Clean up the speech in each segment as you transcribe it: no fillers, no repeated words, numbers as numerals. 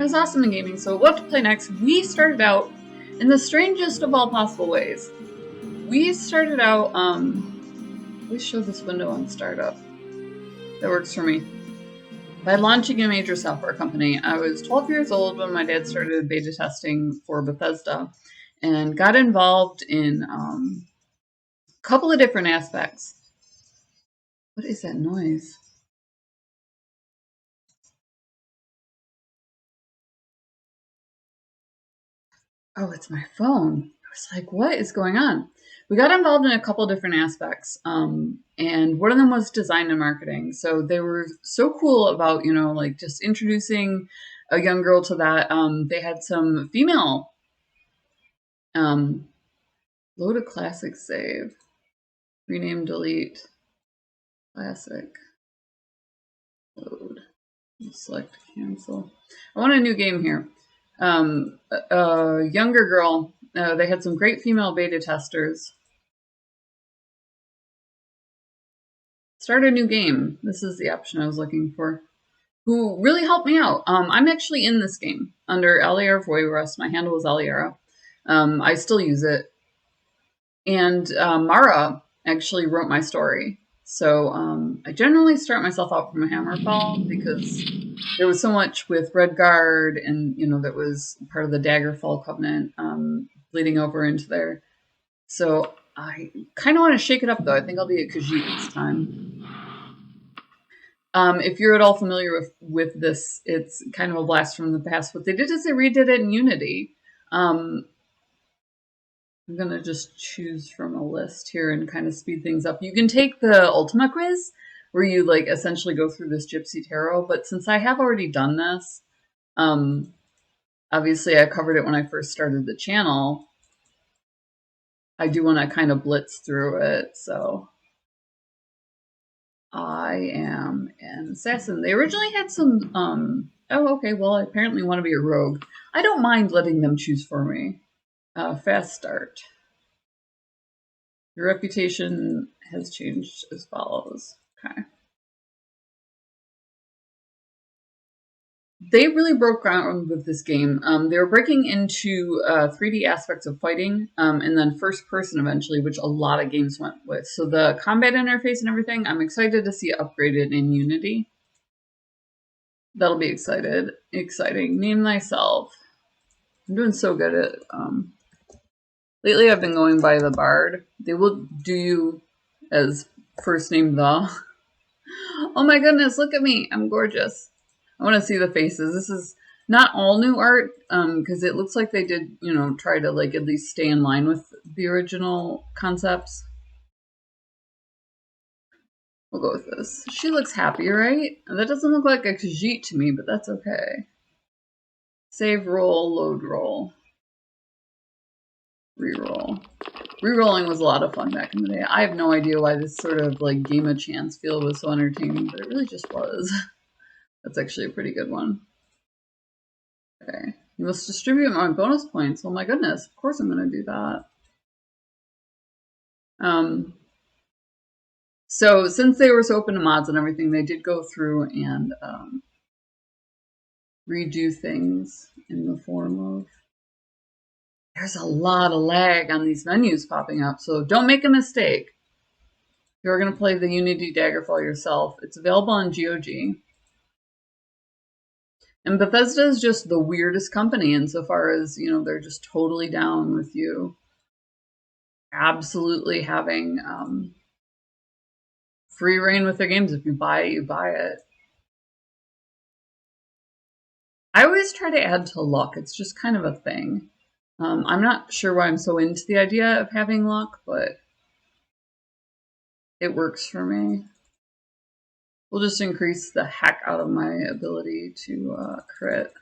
It was awesome in gaming, so what to play next? We started out in the strangest of all possible ways. We started out, let's show this window on startup. That works for me. By launching a major software company. I was 12 years old when my dad started beta testing for Bethesda and got involved in a couple of different aspects. What is that noise? Oh, it's my phone. I was like, what is going on? We got involved in a couple different aspects, and one of them was design and marketing. So they were so cool about, you know, like just introducing a young girl to that. They had some female, load a classic save, rename, delete, classic, load, select, cancel. I want a new game here. A younger girl, they had some great female beta testers. Start a new game. This is the option I was looking for. Who really helped me out. I'm actually in this game under Aliera of Wayrest. My handle is Aliera. I still use it. And Mara actually wrote my story. So I generally start myself out from a Hammerfall because there was so much with Redguard and, you know, that was part of the Daggerfall Covenant bleeding over into there. So I kind of want to shake it up, though. I think I'll be at Khajiit this time. If you're at all familiar with this, it's kind of a blast from the past. What they did is they redid it in Unity. I'm going to just choose from a list here and kind of speed things up. You can take the Ultima quiz, where you like essentially go through this Gypsy Tarot. But since I have already done this, obviously I covered it when I first started the channel. I do want to kind of blitz through it, so... I am an assassin. They originally had some, oh, okay, well, I apparently want to be a rogue. I don't mind letting them choose for me. Fast start. Your reputation has changed as follows. Okay. They really broke ground with this game. They were breaking into 3D aspects of fighting, and then first person eventually, which a lot of games went with. So the combat interface and everything, I'm excited to see it upgraded in Unity. That'll be exciting. Name thyself. I'm doing so good at, lately I've been going by the Bard. They will do you as first name the. Oh my goodness, look at me. I'm gorgeous. I want to see the faces. This is not all new art, because it looks like they did, you know, try to like at least stay in line with the original concepts. We'll go with this. She looks happy, right? That doesn't look like a Khajiit to me, but that's okay. Save roll, load roll. Reroll. Rerolling was a lot of fun back in the day. I have no idea why this sort of like game of chance feel was so entertaining, but it really just was. That's actually a pretty good one. Okay. You must distribute my bonus points. Oh my goodness. Of course I'm going to do that. So since they were so open to mods and everything, they did go through and redo things in the form of... There's a lot of lag on these menus popping up, so don't make a mistake. You're going to play the Unity Daggerfall yourself. It's available on GOG. And Bethesda is just the weirdest company insofar as, you know, they're just totally down with you absolutely having free reign with their games. If you buy it, you buy it. I always try to add to luck. It's just kind of a thing. I'm not sure why I'm so into the idea of having luck, but it works for me. We'll just increase the heck out of my ability to crit.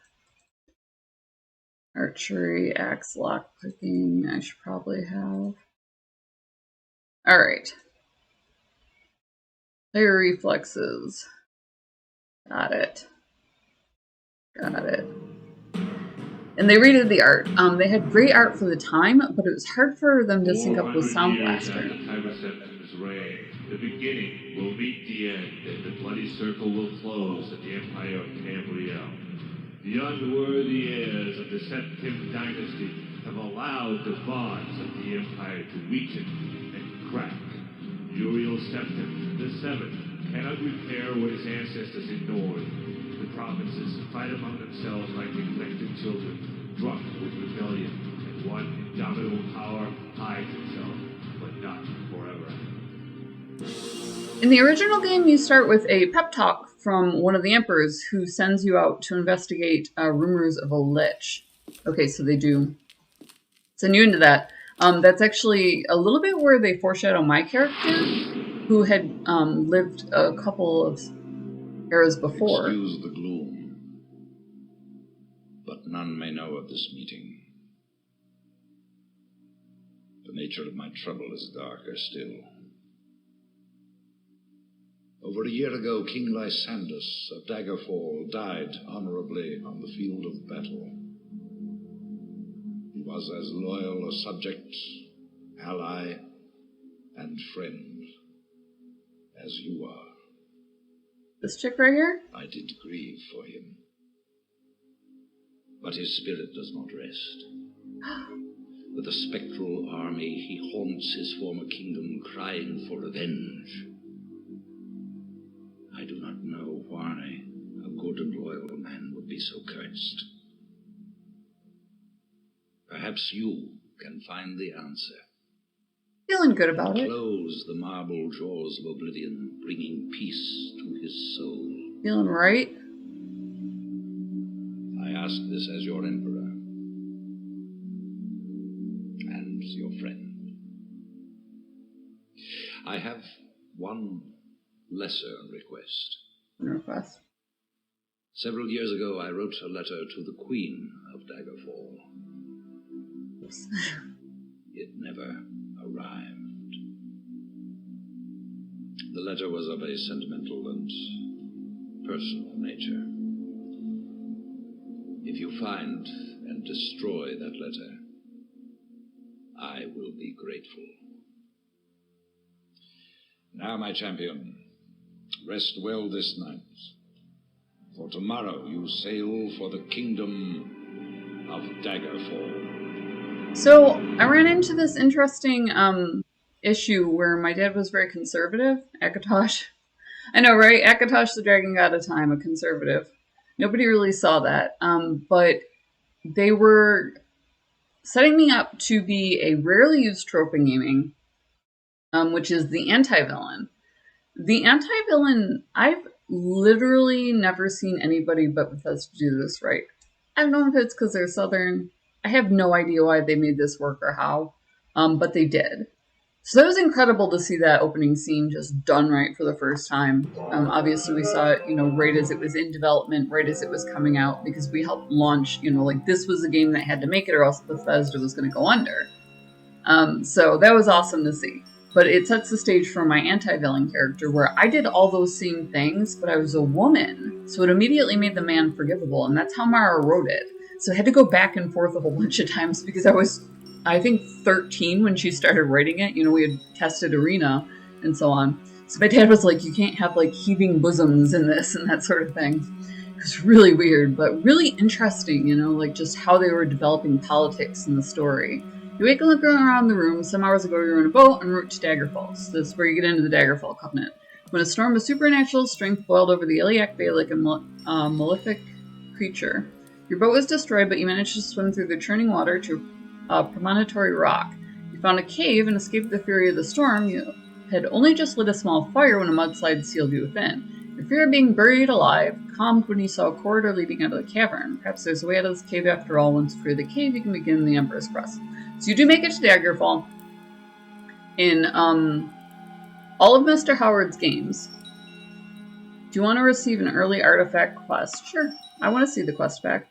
Archery, axe, lock picking, I should probably have. Alright. Player reflexes. Got it. Got it. And they redid the art. They had great art for the time, but it was hard for them to sync up with Sound Blaster. Tiber Septim's reign, the beginning will meet the end, and the bloody circle will close at the Empire of Tamriel. The unworthy heirs of the Septim dynasty have allowed the bonds of the Empire to weaken and crack. Uriel Septim VII cannot repair what his ancestors ignored. The provinces fight among themselves like neglected children, drunk with rebellion, and one indomitable power hides itself, but not forever. In the original game, you start with a pep talk from one of the emperors who sends you out to investigate rumors of a lich. Okay, so they do send you into that. That's actually a little bit where they foreshadow my character, who had lived a couple of eras before. Excuse the gloom, but none may know of this meeting. The nature of my trouble is darker still. Over a year ago, King Lysandus of Daggerfall died honorably on the field of battle. He was as loyal a subject, ally, and friend as you are. This chick right here? I did grieve for him. But his spirit does not rest. With a spectral army, he haunts his former kingdom, crying for revenge. I do not know why a good and loyal man would be so cursed. Perhaps you can find the answer. Feeling good about it. Close the marble jaws of oblivion, bringing peace to his soul. Feeling right. I ask this as your emperor and your friend. I have one lesser request. Several years ago, I wrote a letter to the Queen of Daggerfall. It never arrived. The letter was of a sentimental and personal nature. If you find and destroy that letter, I will be grateful. Now, my champion, rest well this night, for tomorrow you sail for the kingdom of Daggerfall. So, I ran into this interesting issue where my dad was very conservative. Akatosh. I know, right? Akatosh, the dragon god of time, a conservative. Nobody really saw that. But they were setting me up to be a rarely used trope in gaming, which is the anti-villain. The anti-villain, I've literally never seen anybody but Bethesda do this right. I don't know if it's because they're Southern. I have no idea why they made this work or how, but they did. So that was incredible to see that opening scene just done right for the first time. Obviously, we saw it, right as it was in development, right as it was coming out, because we helped launch, this was a game that had to make it or else Bethesda was going to go under. So that was awesome to see. But it sets the stage for my anti-villain character, where I did all those same things, but I was a woman. So it immediately made the man forgivable, and that's how Mara wrote it. So I had to go back and forth a whole bunch of times because I was, I think, 13 when she started writing it. We had tested Arena and so on. So my dad was like, you can't have heaving bosoms in this and that sort of thing. It was really weird, but really interesting, just how they were developing politics in the story. You wake and look around the room. Some hours ago, you were in a boat en route to Daggerfall. So this is where you get into the Daggerfall Covenant. When a storm of supernatural strength boiled over the Iliac Bay like a malefic creature. Your boat was destroyed, but you managed to swim through the churning water to a promontory rock. You found a cave and escaped the fury of the storm. You had only just lit a small fire when a mudslide sealed you within. Your fear of being buried alive calmed when you saw a corridor leading out of the cavern. Perhaps there's a way out of this cave after all. Once free of the cave, you can begin the Emperor's Crest. So you do make it to Daggerfall in all of Mr. Howard's games. Do you want to receive an early artifact quest? Sure, I want to see the quest back.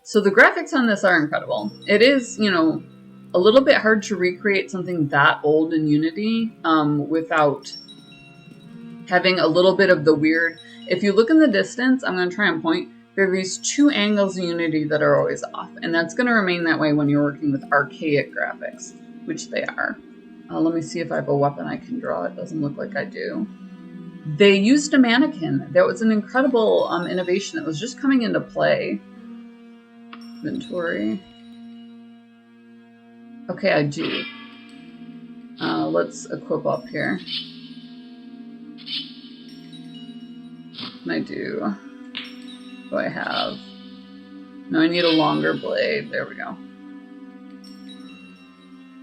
So the graphics on this are incredible. It is, a little bit hard to recreate something that old in Unity without having a little bit of the weird. If you look in the distance, I'm going to try and point, there are these two angles in Unity that are always off, and that's going to remain that way when you're working with archaic graphics, which they are. Let me see if I have a weapon I can draw. It doesn't look like I do. They used a mannequin. That was an incredible innovation that was just coming into play. Inventory. Okay, I do. Let's equip up here. And I do. What do I have? No, I need a longer blade. There we go.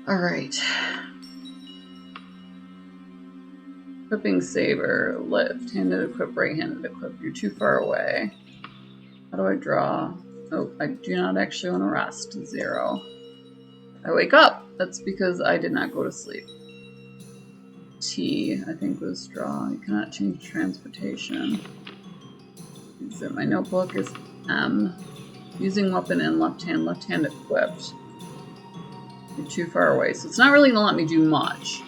Alright. Equipping saber. Left-handed equip, right-handed equip. You're too far away. How do I draw? Oh, I do not actually want to rest. 0. I wake up. That's because I did not go to sleep. T, I think, was draw. You cannot change transportation. So my notebook is M. Using weapon in left hand equipped. You're too far away. So it's not really going to let me do much.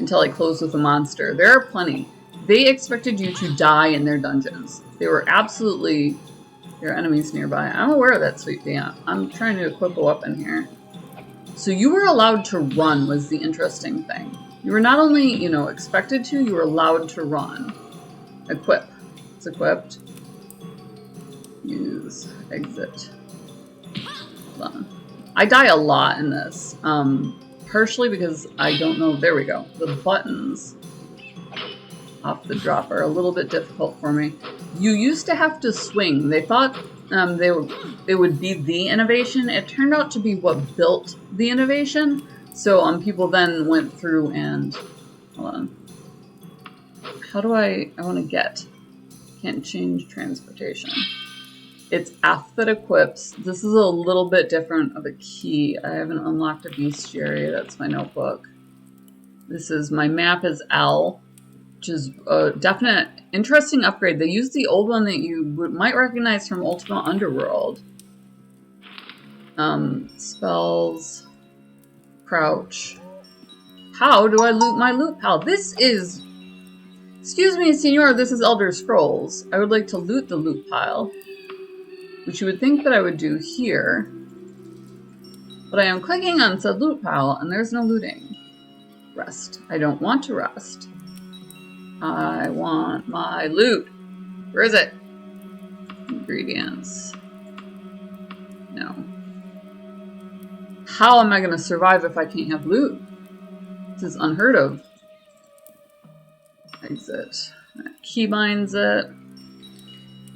Until I close with a monster. There are plenty. They expected you to die in their dungeons. They were absolutely... There are enemies nearby. I'm aware of that, sweet pea. I'm trying to equip a weapon here. So you were allowed to run was the interesting thing. You were not only, you know, expected to, you were allowed to run. Equip. It's equipped. Use. Exit. Hold on. I die a lot in this. Partially because I don't know. There we go. The buttons off the drop are a little bit difficult for me. You used to have to swing. They thought they would be the innovation. It turned out to be what built the innovation. So people then went through and... Hold on. How do I want to get? Can't change transportation. It's F that equips. This is a little bit different of a key. I haven't unlocked a bestiary. That's my notebook. This is, my map is L, which is a definite interesting upgrade. They used the old one that you might recognize from Ultima Underworld. Spells, crouch. How do I loot my loot pile? This is, excuse me, senor, this is Elder Scrolls. I would like to loot the loot pile, which you would think that I would do here. But I am clicking on said loot pile and there's no looting. Rest. I don't want to rest. I want my loot. Where is it? Ingredients. No. How am I going to survive if I can't have loot? This is unheard of. Exit. Keybinds it.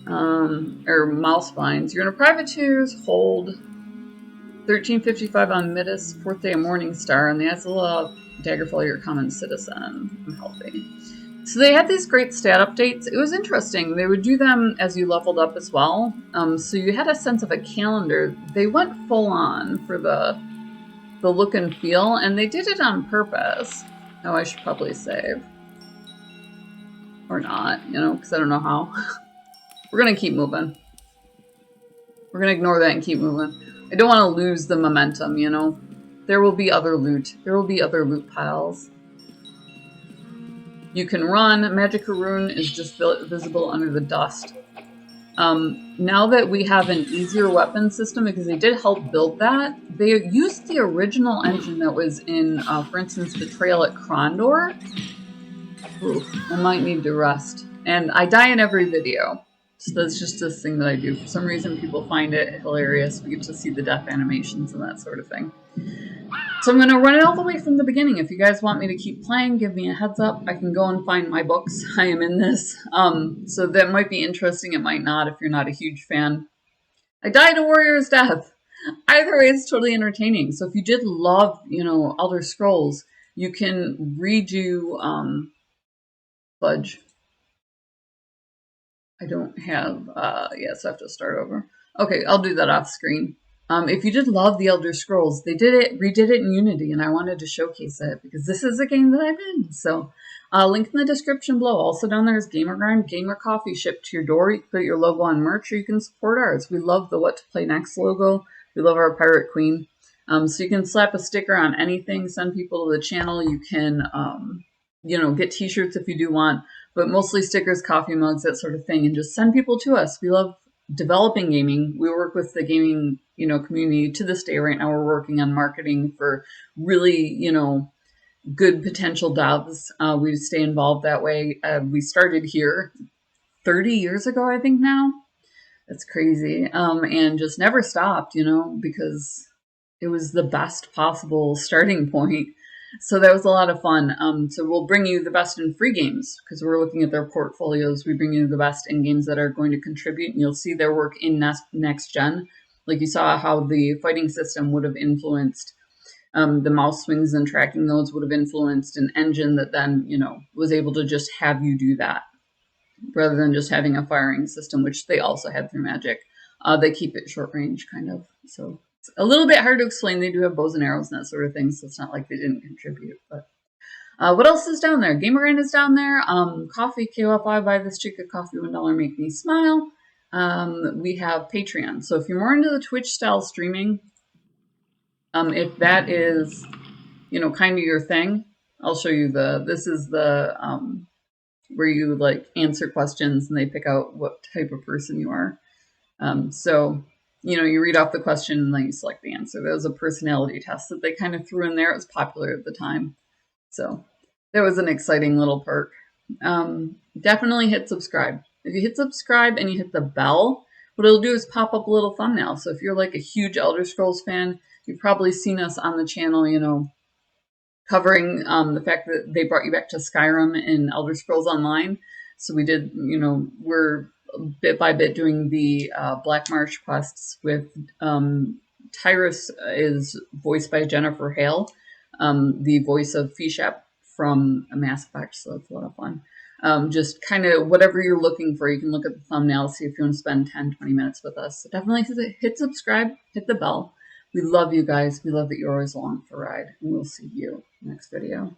Or mouse binds. You're in a privateer's hold. 1355 on Midas, 4th day of Morningstar, and the Aliera of Daggerfall, you're a common citizen. I'm healthy. So they had these great stat updates. It was interesting. They would do them as you leveled up as well. So you had a sense of a calendar. They went full on for the look and feel, and they did it on purpose. Oh, I should probably save. Or not, you know, because I don't know how. We're going to keep moving. We're going to ignore that and keep moving. I don't want to lose the momentum, you know. There will be other loot. There will be other loot piles. You can run. Magic Rune is just visible under the dust. Now that we have an easier weapon system, because they did help build that, they used the original engine that was in, for instance, Betrayal at Krondor. Ooh, I might need to rest. And I die in every video. So that's just this thing that I do. For some reason, people find it hilarious. We get to see the death animations and that sort of thing. So I'm going to run it all the way from the beginning. If you guys want me to keep playing, give me a heads up. I can go and find my books. I am in this. So that might be interesting. It might not if you're not a huge fan. I died a warrior's death. Either way, it's totally entertaining. So if you did love, you know, Elder Scrolls, you can redo Fudge. I don't have, yes, I have to start over. Okay, I'll do that off screen. If you did love the Elder Scrolls, they redid it in Unity, and I wanted to showcase it because this is a game that I'm in. So, link in the description below. Also down there is Gamer Grind, Gamer Coffee shipped to your door. You can put your logo on merch, or you can support ours. We love the What to Play Next logo. We love our Pirate Queen. So you can slap a sticker on anything, send people to the channel. You can, you know, get t-shirts if you do want. But mostly stickers, coffee mugs, that sort of thing, and just send people to us. We love developing gaming. We work with the gaming, you know, community to this day. Right now, we're working on marketing for really, you know, good potential devs. We stay involved that way. We started here 30 years ago, I think now. It's crazy. And just never stopped, you know, because it was the best possible starting point. So that was a lot of fun. So we'll bring you the best in free games because we're looking at their portfolios. We bring you the best in games that are going to contribute, and you'll see their work in next gen. Like you saw how the fighting system would have influenced the mouse swings, and tracking those would have influenced an engine that then, you know, was able to just have you do that rather than just having a firing system, which they also had through Magic. They keep it short range, kind of. So it's a little bit hard to explain. They do have bows and arrows and that sort of thing, so it's not like they didn't contribute. But what else is down there? Gamer Grind is down there. Coffee, KOFI, buy this chick a coffee, $1, make me smile. We have Patreon. So if you're more into the Twitch style streaming, if that is, you know, kind of your thing, I'll show you this is the, where you like answer questions and they pick out what type of person you are. So, you know, you read off the question and then you select the answer. There was a personality test that they kind of threw in there. It was popular at the time. So that was an exciting little perk. Definitely hit subscribe. If you hit subscribe and you hit the bell, what it'll do is pop up a little thumbnail. So if you're like a huge Elder Scrolls fan, you've probably seen us on the channel, you know, covering the fact that they brought you back to Skyrim in Elder Scrolls Online. So we did, you know, we're bit by bit doing the Black Marsh quests with Tyrus is voiced by Jennifer Hale, the voice of Feshap from Mass Effect, so that's a lot of fun. Just kind of whatever you're looking for, you can look at the thumbnail, see if you want to spend 10, 20 minutes with us. So definitely hit subscribe, hit the bell. We love you guys. We love that you're always along for a ride. And we'll see you next video.